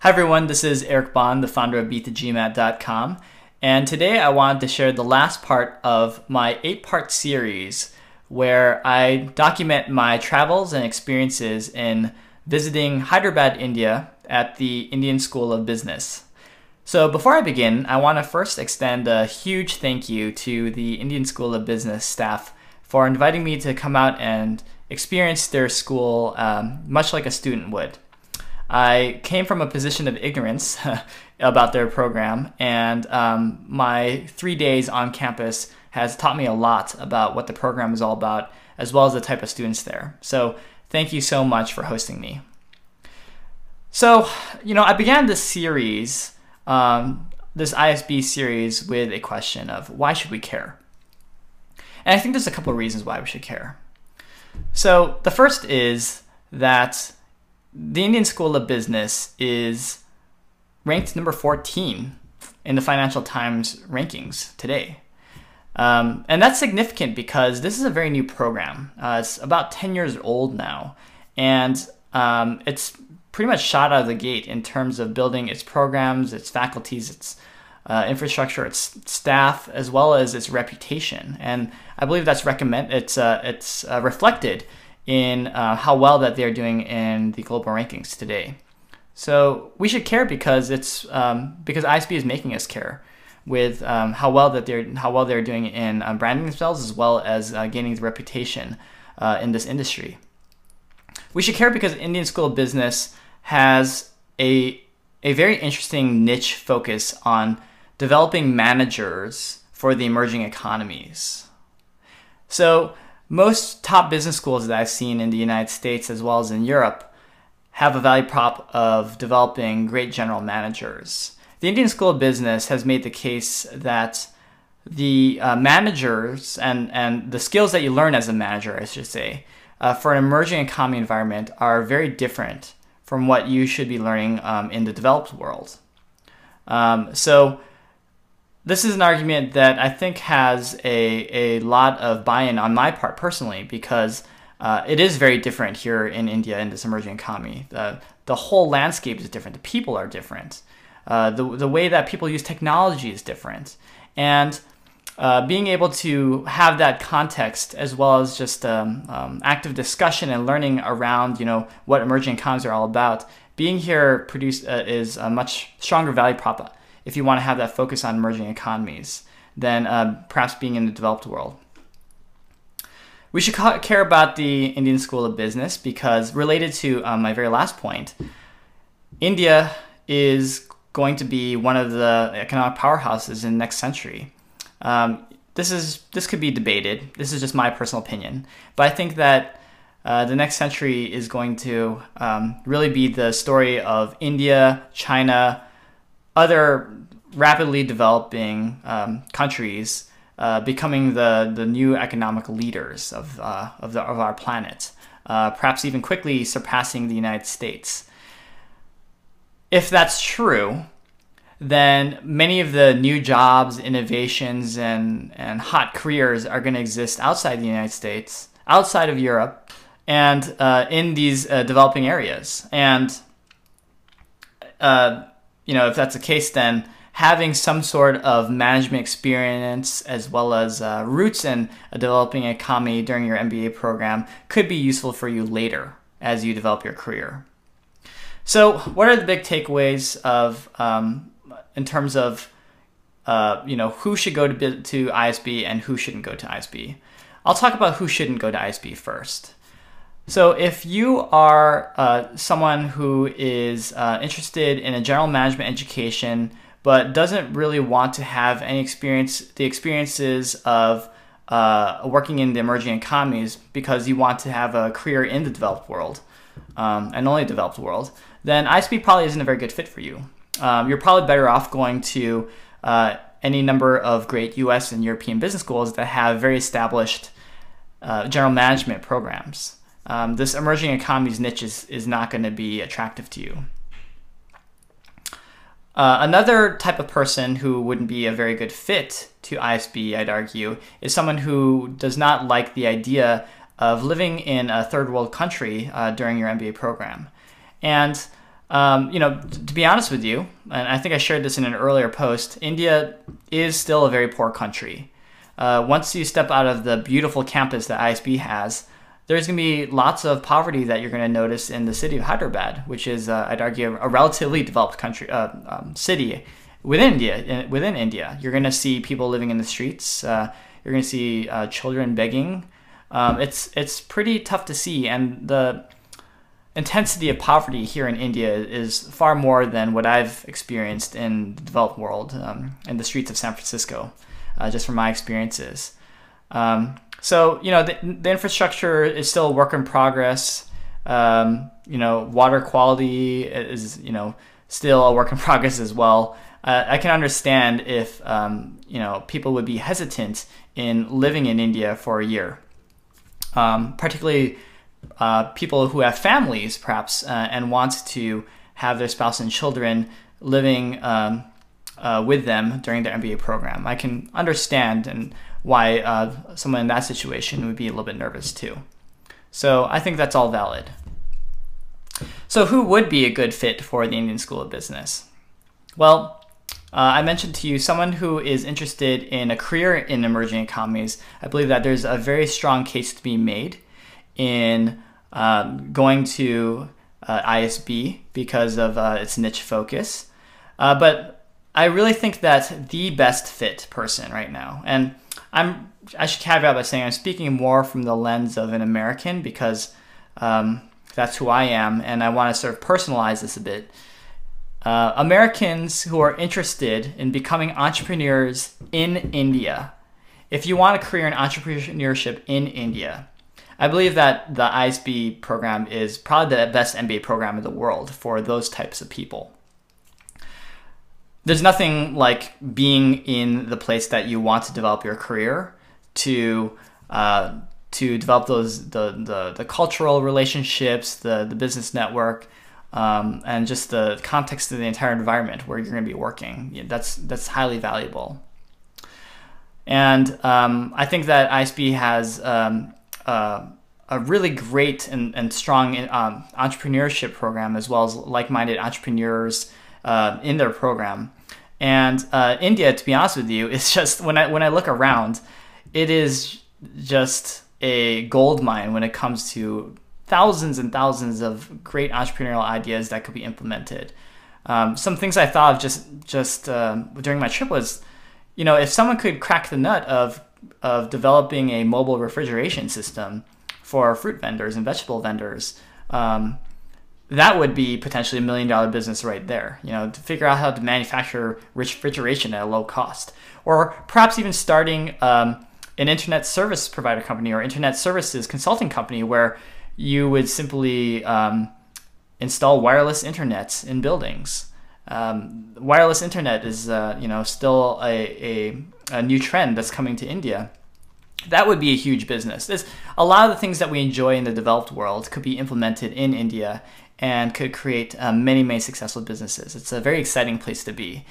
Hi everyone, this is Eric Bahn, the founder of BeatTheGMAT.com, and today I wanted to share the last part of my 8-part series where I document my travels and experiences in visiting Hyderabad, India at the Indian School of Business. So before I begin, I want to first extend a huge thank you to the Indian School of Business staff for inviting me to come out and experience their school much like a student would. I came from a position of ignorance about their program, and my 3 days on campus has taught me a lot about what the program is all about, as well as the type of students there. So thank you so much for hosting me. So, I began this series, this ISB series, with a question of why should we care? And I think there's a couple of reasons why we should care. So the first is that the Indian School of Business is ranked number 14 in the Financial Times rankings today. And that's significant because this is a very new program. It's about 10 years old now, and it's pretty much shot out of the gate in terms of building its programs, its faculties, its infrastructure, its staff, as well as its reputation. And I believe that's reflected in how well that they're doing in the global rankings today. So we should care because because ISB is making us care with how well they're doing in branding themselves, as well as gaining the reputation in this industry. We should care because Indian School of Business has a very interesting niche focus on developing managers for the emerging economies. So most top business schools that I've seen in the United States as well as in Europe have a value prop of developing great general managers. The Indian School of Business has made the case that the managers and the skills that you learn as a manager, I should say, for an emerging economy environment are very different from what you should be learning in the developed world. So this is an argument that I think has a lot of buy-in on my part personally, because it is very different here in India in this emerging economy. The whole landscape is different. The people are different. The way that people use technology is different. And being able to have that context, as well as just active discussion and learning around what emerging economies are all about, being here is a much stronger value prop if you want to have that focus on emerging economies than perhaps being in the developed world. We should care about the Indian School of Business because, related to my very last point, India is going to be one of the economic powerhouses in the next century. This could be debated. This is just my personal opinion, but I think that the next century is going to really be the story of India, China, other rapidly developing countries becoming the new economic leaders of our planet, perhaps even quickly surpassing the United States. If that's true, then many of the new jobs, innovations, and hot careers are going to exist outside the United States, outside of Europe, and in these developing areas. And if that's the case, then having some sort of management experience as well as roots in a developing economy during your MBA program could be useful for you later as you develop your career. So what are the big takeaways in terms of who should go to ISB and who shouldn't go to ISB? I'll talk about who shouldn't go to ISB first. So if you are someone who is interested in a general management education but doesn't really want to have any experiences of working in the emerging economies because you want to have a career in the developed world and only developed world, then ISB probably isn't a very good fit for you. You're probably better off going to any number of great US and European business schools that have very established general management programs. This emerging economies niche is not going to be attractive to you. Another type of person who wouldn't be a very good fit to ISB, I'd argue, is someone who does not like the idea of living in a third world country during your MBA program. And To be honest with you, and I think I shared this in an earlier post, India is still a very poor country. Once you step out of the beautiful campus that ISB has, there's going to be lots of poverty that you're going to notice in the city of Hyderabad, which is, I'd argue, a relatively developed country city within India. You're going to see people living in the streets. You're going to see children begging. It's pretty tough to see, and the intensity of poverty here in India is far more than what I've experienced in the developed world, in the streets of San Francisco, just from my experiences. So, the infrastructure is still a work in progress. Water quality is, still a work in progress as well. I can understand if, people would be hesitant in living in India for a year, particularly people who have families, perhaps, and want to have their spouse and children living with them during their MBA program. I can understand and why someone in that situation would be a little bit nervous too. So I think that's all valid. So who would be a good fit for the Indian School of Business? Well, I mentioned to you someone who is interested in a career in emerging economies. I believe that there's a very strong case to be made in going to ISB because of its niche focus. But I really think that the best fit person right now, and I should caveat by saying I'm speaking more from the lens of an American because that's who I am, and I want to sort of personalize this a bit. Americans who are interested in becoming entrepreneurs in India. If you want a career in entrepreneurship in India, I believe that the ISB program is probably the best MBA program in the world for those types of people. There's nothing like being in the place that you want to develop your career to develop the cultural relationships, the business network, and just the context of the entire environment where you're going to be working. That's highly valuable. And I think that ISB has a really great and strong entrepreneurship program, as well as like-minded entrepreneurs in their program. And India, to be honest with you, is just, when I look around, it is just a gold mine when it comes to thousands and thousands of great entrepreneurial ideas that could be implemented. Some things I thought of just during my trip was, if someone could crack the nut of developing a mobile refrigeration system for fruit vendors and vegetable vendors, that would be potentially $1 million business right there. To figure out how to manufacture refrigeration at a low cost, or perhaps even starting an internet service provider company or internet services consulting company where you would simply install wireless internet in buildings. Wireless internet is still a new trend that's coming to India. That would be a huge business. There's a lot of the things that we enjoy in the developed world could be implemented in India and could create many, many successful businesses. It's a very exciting place to be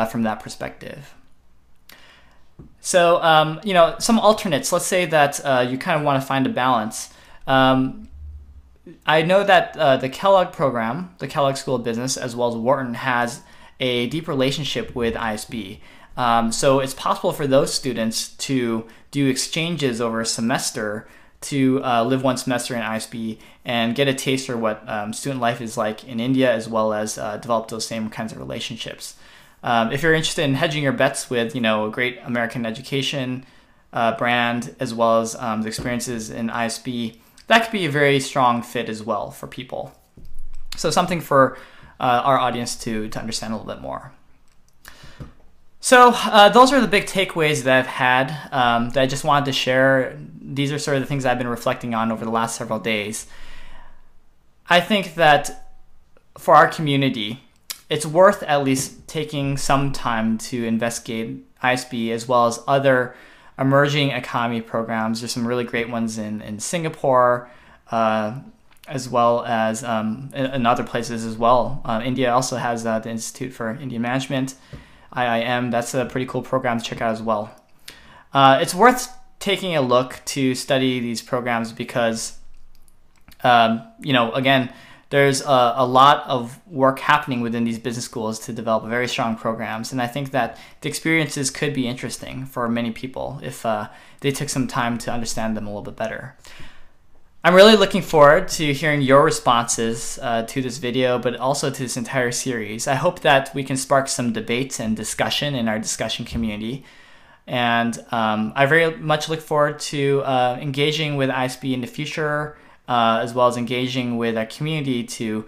from that perspective. So, some alternates. Let's say that you kind of want to find a balance. I know that the Kellogg program, the Kellogg School of Business, as well as Wharton, has a deep relationship with ISB. So it's possible for those students to do exchanges over a semester to live one semester in ISB and get a taste for what student life is like in India, as well as develop those same kinds of relationships. If you're interested in hedging your bets with, a great American education brand, as well as the experiences in ISB, that could be a very strong fit as well for people. So something for our audience to understand a little bit more. So those are the big takeaways that I've had that I just wanted to share. These are sort of the things I've been reflecting on over the last several days. I think that for our community, it's worth at least taking some time to investigate ISB as well as other emerging economy programs. There's some really great ones in Singapore, as well as in other places as well. India also has the Institute for Indian Management, IIM. That's a pretty cool program to check out as well. It's worth taking a look to study these programs because, again, there's a lot of work happening within these business schools to develop very strong programs. And I think that the experiences could be interesting for many people if they took some time to understand them a little bit better. I'm really looking forward to hearing your responses to this video, but also to this entire series. I hope that we can spark some debate and discussion in our discussion community. And I very much look forward to engaging with ISB in the future, as well as engaging with our community to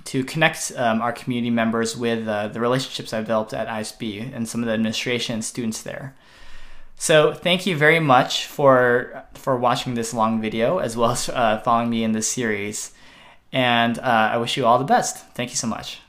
connect our community members with the relationships I've developed at ISB and some of the administration and students there. So thank you very much for watching this long video, as well as following me in this series. And I wish you all the best. Thank you so much.